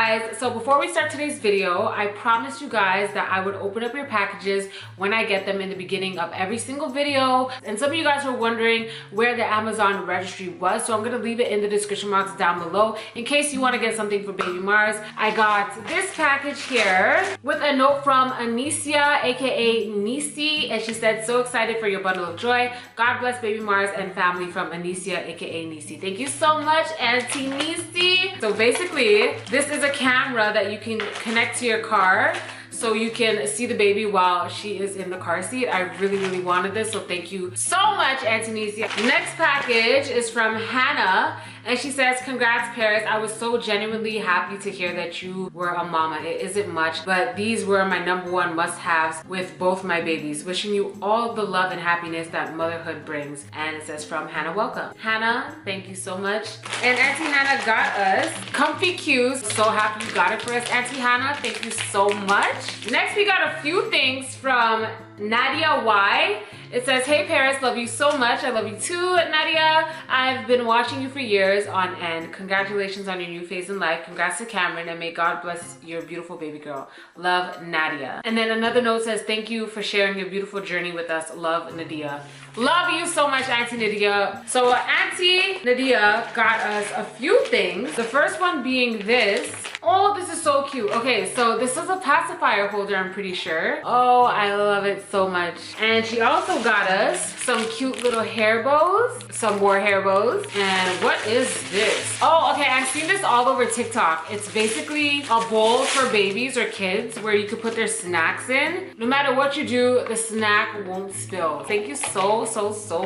guys, so before we start today's video, I promised you guys that I would open up your packages when I get them in the beginning of every single video. And some of you guys were wondering where the Amazon registry was, so I'm gonna leave it in the description box down below in case you want to get something for baby Mars. I got this package here with a note from Anicia, aka Nisi, and she said, so excited for your bundle of joy. God bless baby Mars and family from Anicia, aka Nisi. Thank you so much, Auntie Nisi. So basically, this is a camera that you can connect to your car so you can see the baby while she is in the car seat. I really wanted this, so thank you so much, Auntie Nisi. Next package is from Hannah, and she says, congrats Paris, I was so genuinely happy to hear that you were a mama. It isn't much, but these were my #1 must-haves with both my babies. Wishing you all the love and happiness that motherhood brings. And it says from Hannah, welcome. Hannah, thank you so much. And Auntie Hannah got us comfy cues. So happy you got it for us, Auntie Hannah. Thank you so much. Next, we got a few things from Nadia Y. It says, hey Paris, love you so much. I love you too, Nadia. I've been watching you for years on end. Congratulations on your new phase in life. Congrats to Cameron, and may God bless your beautiful baby girl. Love, Nadia. And then another note says, thank you for sharing your beautiful journey with us. Love, Nadia. Love you so much, Auntie Nadia. So Auntie Nadia got us a few things. The first one being this. Oh, this is so cute. Okay, so this is a pacifier holder, I'm pretty sure. Oh, I love it so much. And she also got us some cute little hair bows, some more hair bows. And what is this? Oh, okay, I've seen this all over TikTok. It's basically a bowl for babies or kids where you could put their snacks in. No matter what you do, the snack won't spill. Thank you so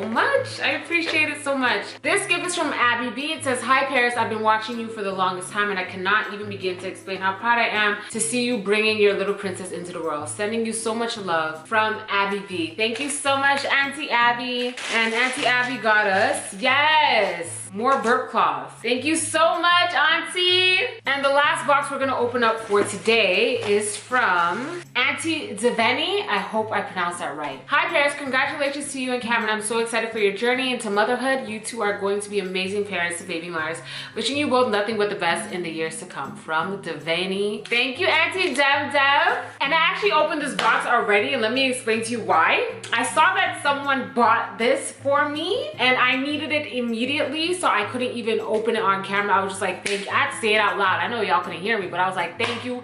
much. I appreciate it so much. This gift is from Abby B. It says, hi Paris, I've been watching you for the longest time and I cannot even begin to explain how proud I am to see you bringing your little princess into the world. Sending you so much love from Abby B. Thank you so much, Auntie Abby. And Auntie Abby got us, yes, more burp cloths. Thank you so much, Auntie. And the last box we're gonna open up for today is from Auntie Deveni. I hope I pronounced that right. Hi Paris, congratulations to you and Cameron. I'm so excited for your journey into motherhood. You two are going to be amazing parents to baby Mars. Wishing you both nothing but the best in the years to come. From Deveni. Thank you, Auntie Dev. And I actually opened this box already, and let me explain to you why. I saw that someone bought this for me and I needed it immediately, so I couldn't even open it on camera. I was just like, thank you. I had to say it out loud. I know y'all couldn't hear me, but I was like, thank you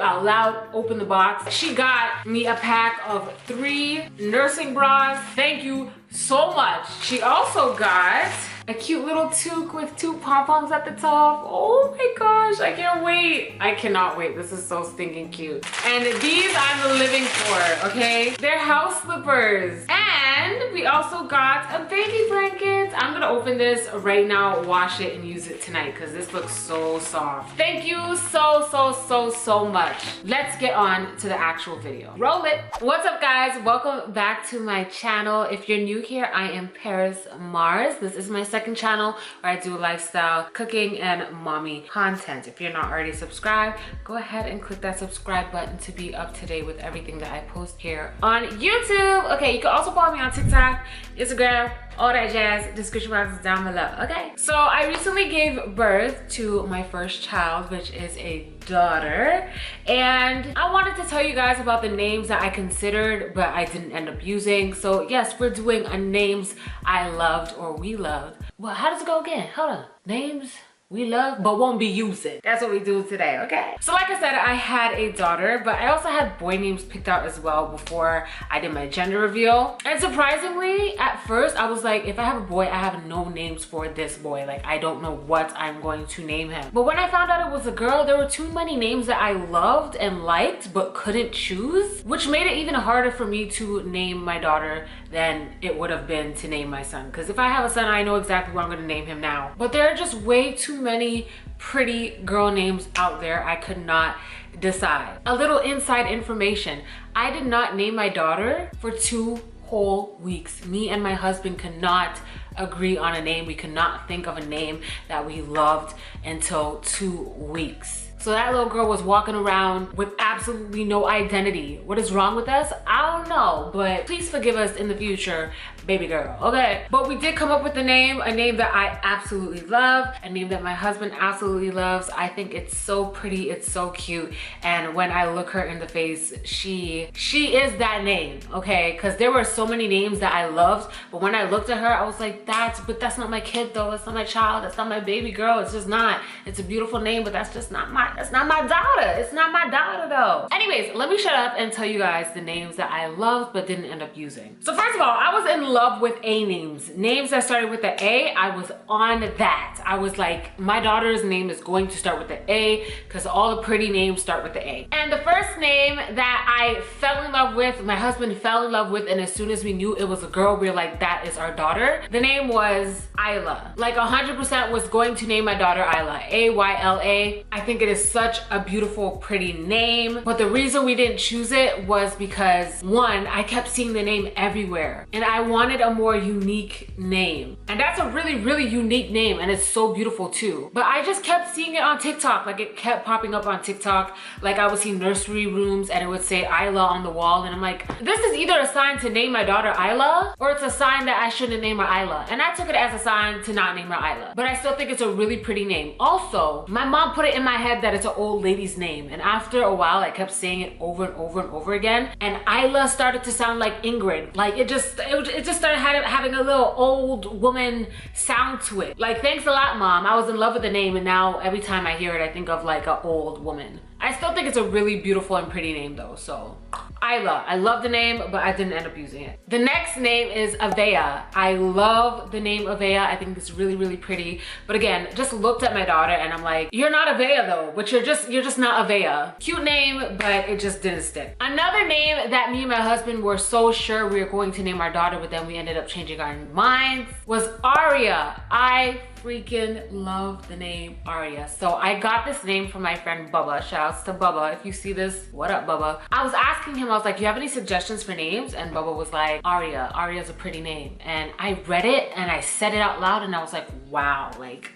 out loud. Open the box. She got me a pack of 3 nursing bras. Thank you so much. She also got a cute little toque with 2 pom-poms at the top. Oh my gosh, I can't wait. I cannot wait. This is so stinking cute. And these I'm living for, okay? They're house slippers. And we also got a baby blanket. I'm gonna open this right now, wash it, and use it tonight because this looks so soft. Thank you so much. Let's get on to the actual video. Roll it. What's up, guys? Welcome back to my channel. If you're new here, I am Paris Mars. This is my second channel where I do lifestyle, cooking, and mommy content. If you're not already subscribed, go ahead and click that subscribe button to be up to date with everything that I post here on YouTube. Okay, you can also follow me on TikTok, Instagram, all that jazz. Description box is down below. Okay, so I recently gave birth to my first child, which is a daughter, and I wanted to tell you guys about the names that I considered but I didn't end up using. So yes, we're doing a names I loved or we loved. Well, how does it go again? Hold on. Names we love but won't be using. That's what we do today, okay? So like I said, I had a daughter, but I also had boy names picked out as well before I did my gender reveal. And surprisingly, at first I was like, if I have a boy, I have no names for this boy. Like, I don't know what I'm going to name him. But when I found out it was a girl, there were too many names that I loved and liked but couldn't choose, which made it even harder for me to name my daughter than it would have been to name my son. Because if I have a son, I know exactly what I'm gonna name him now. But there are just way too many pretty girl names out there. I could not decide. A little inside information. I did not name my daughter for 2 whole weeks. Me and my husband could not agree on a name. We could not think of a name that we loved until 2 weeks. So that little girl was walking around with absolutely no identity. What is wrong with us? I don't know, but please forgive us in the future, baby girl, okay? But we did come up with a name that I absolutely love, a name that my husband absolutely loves. I think it's so pretty, it's so cute, and when I look her in the face, she is that name, okay? Because there were so many names that I loved, but when I looked at her, I was like, that's not my kid though, that's not my child, that's not my baby girl, it's just not. It's a beautiful name, but that's not my daughter. It's not my daughter though. Anyways, let me shut up and tell you guys the names that I loved but didn't end up using. So first of all, I was in love with A names. Names that started with the A, I was on that. I was like, my daughter's name is going to start with the A because all the pretty names start with the A. And the first name that I fell in love with, my husband fell in love with, and as soon as we knew it was a girl, we were like, that is our daughter. The name was Isla. Like 100% was going to name my daughter Isla. A-Y-L-A. I think it is such a beautiful, pretty name. But the reason we didn't choose it was because, one, I kept seeing the name everywhere and I wanted a more unique name. And that's a really, really unique name, and it's so beautiful too. But I just kept seeing it on TikTok. Like it kept popping up on TikTok. Like I would see nursery rooms and it would say Isla on the wall, and I'm like, this is either a sign to name my daughter Isla or it's a sign that I shouldn't name her Isla. And I took it as a sign to not name her Isla. But I still think it's a really pretty name. Also, my mom put it in my head that it's an old lady's name, and after a while I kept saying it over and over and over again, and Isla started to sound like Ingrid. Like it just started having a little old woman sound to it. Like, thanks a lot, Mom. I was in love with the name, and now every time I hear it I think of like an old woman. I still think it's a really beautiful and pretty name though, so Isla. I love the name, but I didn't end up using it. The next name is Avea. I love the name Avea. I think it's really, really pretty. But again, just looked at my daughter and I'm like, you're not Avea though, but you're just not Avea. Cute name, but it just didn't stick. Another name that me and my husband were so sure we were going to name our daughter, but then we ended up changing our minds, was Arya. I freaking love the name Arya. So I got this name from my friend Bubba. Shouts to Bubba. If you see this, what up, Bubba? I was asking him, I was like, you have any suggestions for names? And Bubba was like, Arya. Arya's a pretty name. And I read it and I said it out loud and I was like, wow, like,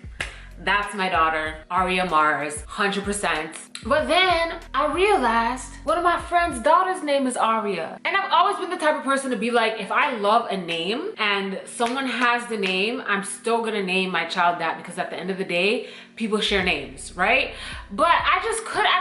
that's my daughter, Arya Mars, 100%. But then I realized one of my friend's daughter's name is Arya. And I've always been the type of person to be like, if I love a name and someone has the name, I'm still gonna name my child that, because at the end of the day, people share names, right? But I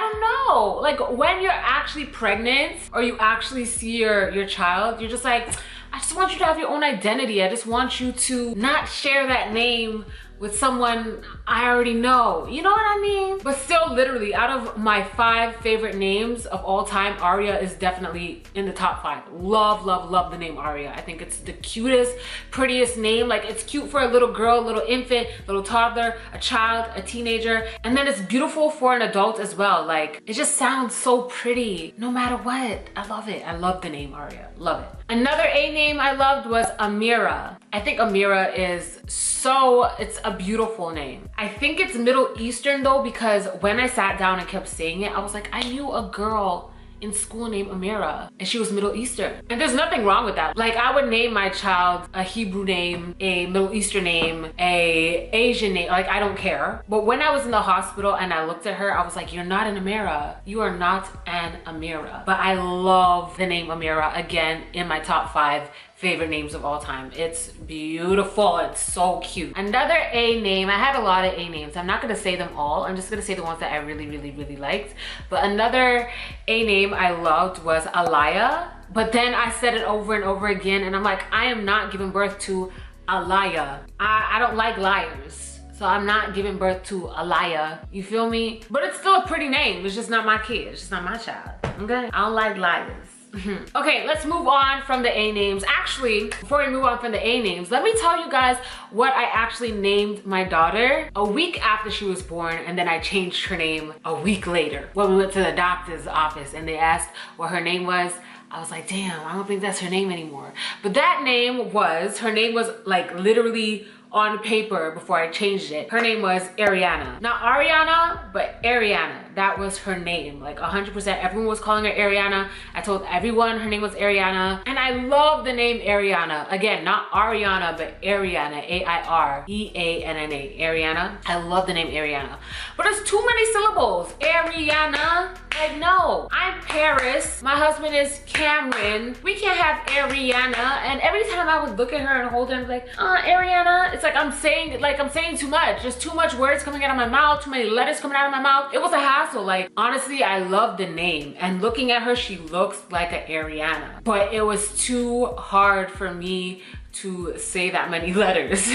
don't know. Like when you're actually pregnant or you actually see your child, you're just like, I just want you to have your own identity. I just want you to not share that name with someone I already know. You know what I mean? But still, literally, out of my 5 favorite names of all time, Arya is definitely in the top 5. Love, love, love the name Arya. I think it's the cutest, prettiest name. Like, it's cute for a little girl, little infant, little toddler, a child, a teenager. And then it's beautiful for an adult as well. Like, it just sounds so pretty no matter what. I love it. I love the name Arya. Love it. Another A name I loved was Amira. I think Amira is it's a beautiful name. I think it's Middle Eastern though, because when I sat down and kept saying it, I was like, I knew a girl in school named Amira and she was Middle Eastern. And there's nothing wrong with that. Like, I would name my child a Hebrew name, a Middle Eastern name, a Asian name, like I don't care. But when I was in the hospital and I looked at her, I was like, you're not an Amira. You are not an Amira. But I love the name Amira, again, in my top 5 favorite names of all time. It's beautiful. It's so cute. Another A name, I had a lot of A names. I'm not gonna say them all. I'm just gonna say the ones that I really, really, really liked. But another A name I loved was Alaya. But then I said it over and over again and I'm like, I am not giving birth to Alaya. I don't like liars. So I'm not giving birth to Alia. You feel me? But it's still a pretty name. It's just not my kid. It's just not my child. Okay? I don't like liars. Okay, let's move on from the A names. Actually, before we move on from the A names, let me tell you guys what I actually named my daughter a week after she was born, and then I changed her name a week later when we went to the doctor's office and they asked what her name was. I was like, damn, I don't think that's her name anymore. But that name was, her name was like literally on paper before I changed it. Her name was Ariana. Not Ariana, but Ariana. That was her name. Like 100%, everyone was calling her Ariana. I told everyone her name was Ariana. And I love the name Ariana. Again, not Ariana, but Ariana, A-I-R-E-A-N-N-A, Ariana. I love the name Ariana. But it's too many syllables. Ariana. Like, no, I'm Paris. My husband is Cameron. We can't have Ariana. And every time I would look at her and hold her and be like, Ariana, it's like I'm saying too much. There's too much words coming out of my mouth, too many letters coming out of my mouth. It was a hassle. Like, honestly, I love the name. And looking at her, she looks like an Ariana. But it was too hard for me to say that many letters.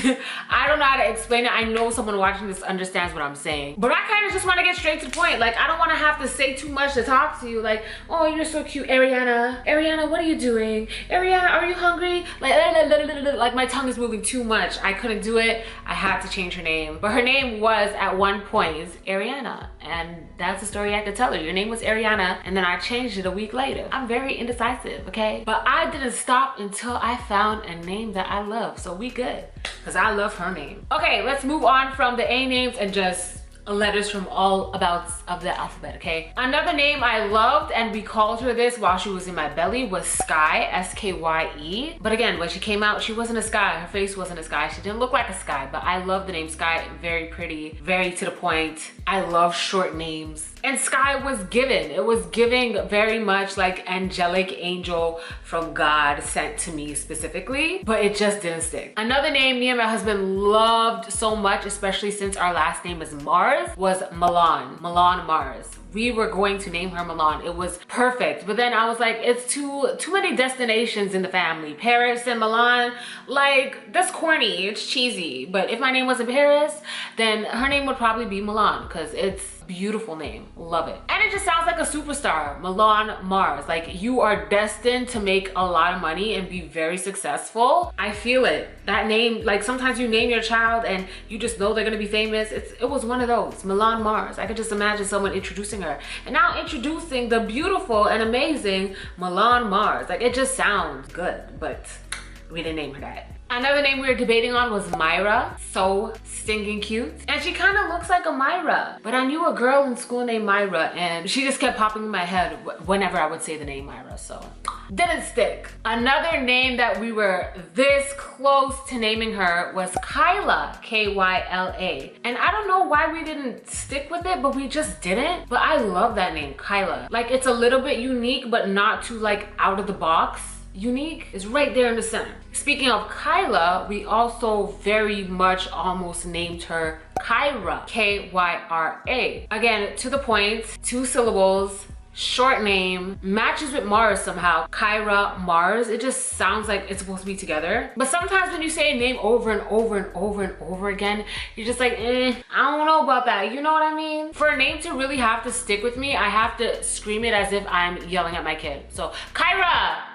I don't know how to explain it. I know someone watching this understands what I'm saying, but I kind of just want to get straight to the point. Like, I don't want to have to say too much to talk to you. Like, oh, you're so cute, Ariana. Ariana, what are you doing? Ariana, are you hungry? Like my tongue is moving too much. I couldn't do it. I had to change her name. But her name was at one point Ariana, and that's the story I could tell her. Your name was Ariana, and then I changed it a week later. I'm very indecisive, okay? But I didn't stop until I found a name that I love, so we good, because I love her name. Okay, let's move on from the A names and just letters from all about of the alphabet, okay? Another name I loved, and we called her this while she was in my belly, was Skye, S-K-Y-E. But again, when she came out, she wasn't a Skye. Her face wasn't a Skye. She didn't look like a Skye, but I love the name Skye. Very pretty, very to the point. I love short names. And Skye was given. It was giving very much like angelic angel from God sent to me specifically, but it just didn't stick. Another name me and my husband loved so much, especially since our last name is Mars, was Milan. Milan Mars. We were going to name her Milan. It was perfect. But then I was like, it's too many destinations in the family. Paris and Milan, like, that's corny, it's cheesy. But if my name wasn't Paris, then her name would probably be Milan, because it's a beautiful name. Love it. And it just sounds like a superstar. Milan Mars. Like, you are destined to make a lot of money and be very successful. I feel it. That name, like, sometimes you name your child and you just know they're gonna be famous. It was one of those. Milan Mars. I could just imagine someone introducing her. And now introducing the beautiful and amazing Milan Mars. Like, it just sounds good, but we didn't name her that. Another name we were debating on was Myra. So stinking cute. And she kind of looks like a Myra. But I knew a girl in school named Myra, and she just kept popping in my head whenever I would say the name Myra, so didn't stick. Another name that we were this close to naming her was Kyla, K-Y-L-A. And I don't know why we didn't stick with it, but we just didn't. But I love that name, Kyla. Like, it's a little bit unique, but not too like out of the box. Unique is right there in the center. Speaking of Kyla, we also very much almost named her Kyra, K-Y-R-A. Again, to the point, 2 syllables, short name, matches with Mars somehow. Kyra Mars. It just sounds like it's supposed to be together. But sometimes when you say a name over and over and over and over again, you're just like, I don't know about that. You know what I mean? For a name to really have to stick with me, I have to scream it as if I'm yelling at my kid. So, Kyra,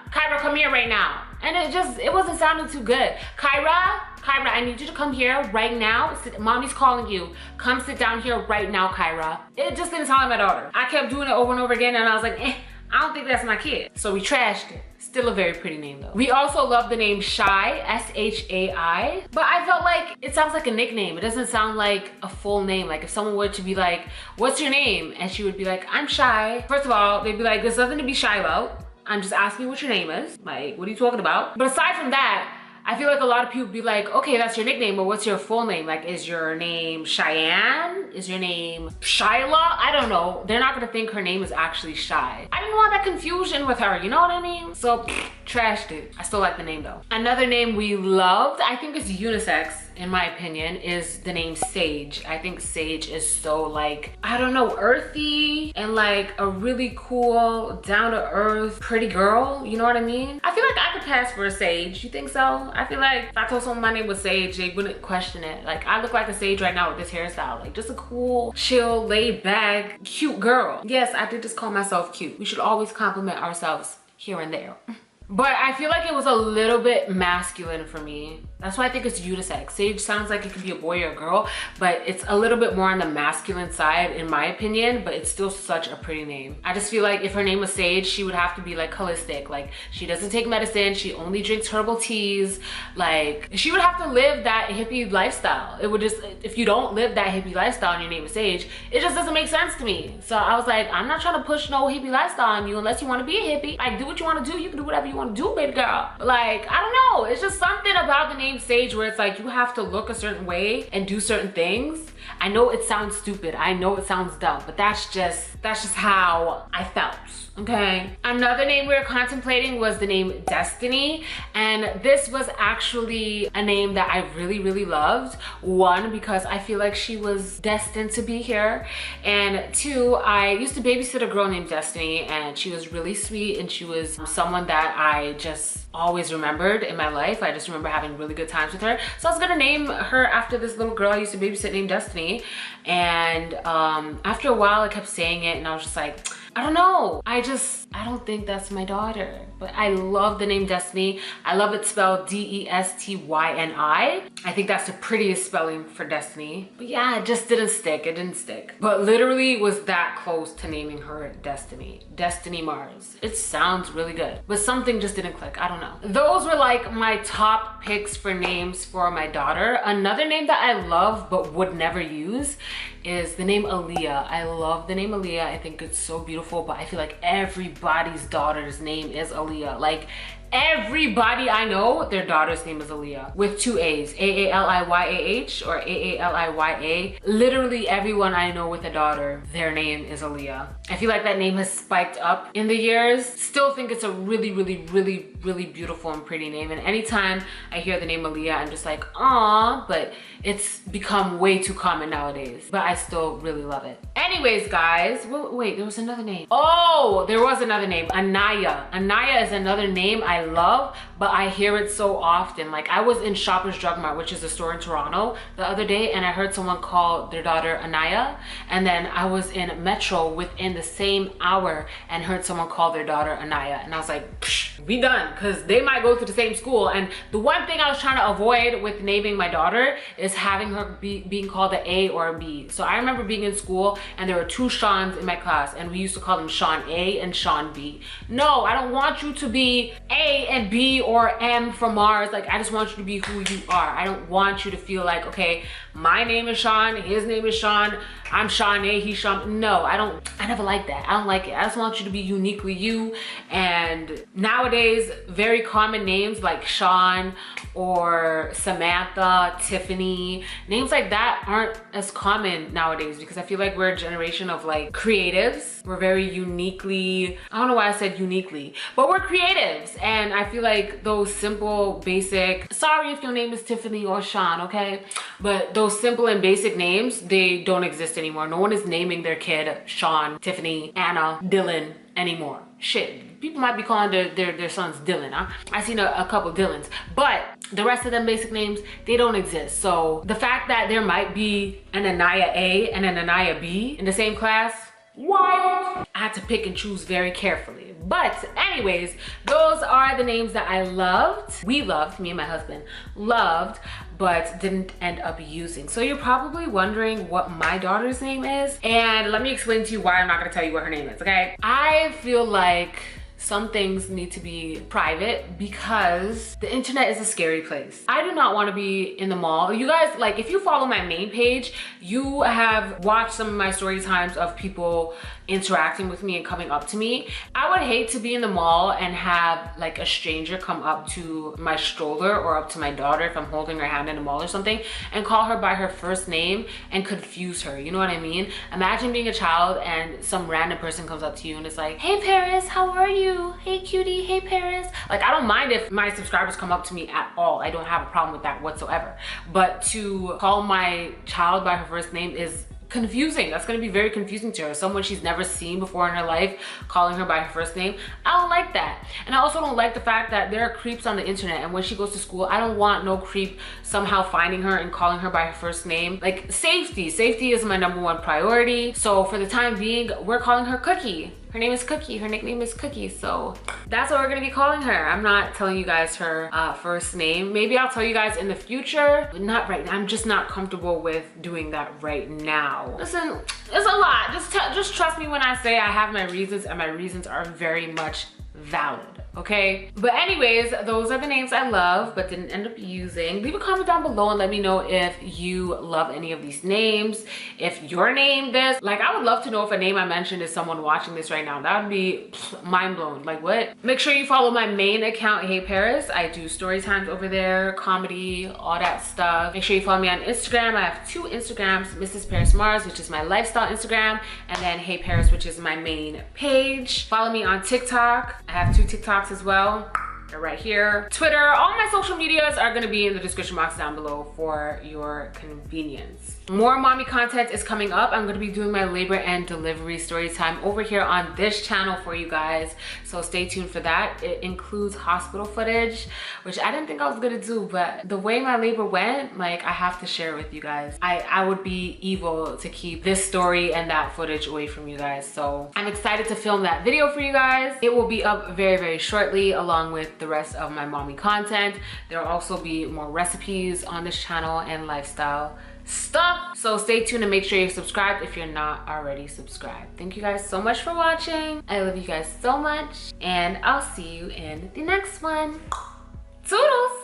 come here right now. And it wasn't sounding too good. Kyra, I need you to come here right now. Mommy's calling you. Come sit down here right now, Kyra. It just didn't sound like my daughter. I kept doing it over and over again, and I was like, I don't think that's my kid. So we trashed it. Still a very pretty name though. We also love the name Shai, S-H-A-I. But I felt like it sounds like a nickname. It doesn't sound like a full name. Like if someone were to be like, what's your name? And she would be like, I'm Shai. First of all, they'd be like, there's nothing to be shy about. I'm just asking you what your name is. Like, what are you talking about? But aside from that, I feel like a lot of people be like, okay, that's your nickname, but what's your full name? Like, is your name Cheyenne? Is your name Shyla? I don't know. They're not gonna think her name is actually Shai. I didn't want that confusion with her, you know what I mean? So, trashed it. I still like the name though. Another name we loved, I think it's unisex, in my opinion, is the name Sage. I think Sage is so like, I don't know, earthy and like a really cool, down to earth, pretty girl. You know what I mean? I feel like I could pass for a Sage. You think so? I feel like if I told someone my name was Sage, they wouldn't question it. Like, I look like a Sage right now with this hairstyle. Like, just a cool, chill, laid back, cute girl. Yes, I did just call myself cute. We should always compliment ourselves here and there. But I feel like it was a little bit masculine for me. That's why I think it's unisex. Sage sounds like it could be a boy or a girl, but it's a little bit more on the masculine side in my opinion, but it's still such a pretty name. I just feel like if her name was Sage, she would have to be like holistic. Like she doesn't take medicine, she only drinks herbal teas. Like she would have to live that hippie lifestyle. It would just, if you don't live that hippie lifestyle and your name is Sage, it just doesn't make sense to me. So I was like, I'm not trying to push no hippie lifestyle on you unless you want to be a hippie. Like do what you want to do, you can do whatever you want to do, baby girl. But like, I don't know, it's just something about the name Sage where it's like you have to look a certain way and do certain things. I know it sounds stupid, I know it sounds dumb, but that's just how I felt. Okay. Another name we were contemplating was the name Destiny, and this was actually a name that I really loved. One, because I feel like she was destined to be here, and two, I used to babysit a girl named Destiny, and she was really sweet, and she was someone that I just always remembered in my life. I just remember having really good times with her, so I was gonna name her after this little girl I used to babysit named Destiny. And after a while I kept saying it and I was just like, I don't know, I don't think that's my daughter. But I love the name Destiny. I love it spelled D-E-S-T-Y-N-I. I think that's the prettiest spelling for Destiny. But yeah, it just didn't stick. It didn't stick. But literally was that close to naming her Destiny. Destiny Mars. It sounds really good. But something just didn't click. I don't know. Those were like my top picks for names for my daughter. Another name that I love but would never use is the name Alia. I love the name Alia. I think it's so beautiful, but I feel like everybody's daughter's name is Alia. Like everybody I know, their daughter's name is Alia with two A's, A-A-L-I-Y-A-H or A-A-L-I-Y-A. Literally everyone I know with a daughter, their name is Alia. I feel like that name has spiked up in the years. Still think it's a really beautiful and pretty name. And anytime I hear the name Alia, I'm just like, aw, but it's become way too common nowadays. But I still really love it. Anyways, guys, wait, there was another name. Oh, there was another name, Anaya. Anaya is another name I love, but I hear it so often. Like I was in Shoppers Drug Mart, which is a store in Toronto, the other day, and I heard someone call their daughter Anaya. And then I was in Metro within the same hour and heard someone call their daughter Anaya. And I was like, psh, we done, because they might go to the same school. And the one thing I was trying to avoid with naming my daughter is having her being called an A or a B. So I remember being in school and there were two Seans in my class and we used to call them Sean A and Sean B. No, I don't want you to be A and B or M from Mars. Like I just want you to be who you are. I don't want you to feel like, okay, my name is Sean, his name is Sean, I'm Sean A, he's Sean. No, I never like that. I don't like it. I just want you to be uniquely you. And nowadays, very common names like Sean or Samantha, Tiffany, names like that aren't as common nowadays because I feel like we're a generation of like creatives. We're very uniquely, I don't know why I said uniquely, but we're creatives. And I feel like those simple, basic, sorry if your name is Tiffany or Sean, okay? But those simple and basic names, they don't exist anymore. No one is naming their kid Sean, Tiffany, Anna, Dylan anymore. Shit, people might be calling their sons Dylan, huh? I've seen a couple Dylans, but the rest of them basic names, they don't exist. So the fact that there might be an Anaya A and an Anaya B in the same class, wild. I had to pick and choose very carefully. But anyways, those are the names that I loved. We loved, me and my husband loved, but didn't end up using. So you're probably wondering what my daughter's name is. And let me explain to you why I'm not gonna tell you what her name is, okay? I feel like some things need to be private because the internet is a scary place. I do not want to be in the mall. You guys, like, if you follow my main page, you have watched some of my story times of people interacting with me and coming up to me. I would hate to be in the mall and have like a stranger come up to my stroller or up to my daughter if I'm holding her hand in the mall or something and call her by her first name and confuse her. You know what I mean? Imagine being a child and some random person comes up to you and it's like, hey Paris, how are you? Hey cutie, hey Paris. Like, I don't mind if my subscribers come up to me at all. I don't have a problem with that whatsoever. But to call my child by her first name is confusing. That's going to be very confusing to her. Someone she's never seen before in her life calling her by her first name. I don't like that. And I also don't like the fact that there are creeps on the internet, and when she goes to school, I don't want no creep somehow finding her and calling her by her first name. Like, safety is my #1 priority. So for the time being, we're calling her Cookie. her name is Cookie. Her nickname is Cookie. So that's what we're gonna be calling her. I'm not telling you guys her first name. Maybe I'll tell you guys in the future, but not right now. I'm just not comfortable with doing that right now. Listen, it's a lot. Just trust me when I say I have my reasons, and my reasons are very much valid, okay? But anyways, those are the names I love but didn't end up using. Leave a comment down below and let me know if you love any of these names, if you're named this. Like, I would love to know if a name I mentioned is someone watching this right now. That would be mind blown. Like, what? Make sure you follow my main account, Hey Paris. I do story times over there, comedy, all that stuff. Make sure you follow me on Instagram. I have 2 Instagrams, Mrs. Paris Mars, which is my lifestyle Instagram, and then Hey Paris, which is my main page. Follow me on TikTok. I have 2 TikToks as well. They're right here. Twitter, all my social medias are gonna be in the description box down below for your convenience. More mommy content is coming up. I'm gonna be doing my labor and delivery story time over here on this channel for you guys. So stay tuned for that. It includes hospital footage, which I didn't think I was gonna do, but the way my labor went, like, I have to share it with you guys. I would be evil to keep this story and that footage away from you guys. So I'm excited to film that video for you guys. It will be up very, very shortly along with the rest of my mommy content. There will also be more recipes on this channel and lifestyle stuff. So stay tuned and make sure you're subscribed if you're not already subscribed. Thank you guys so much for watching. I love you guys so much, and I'll see you in the next one. Toodles!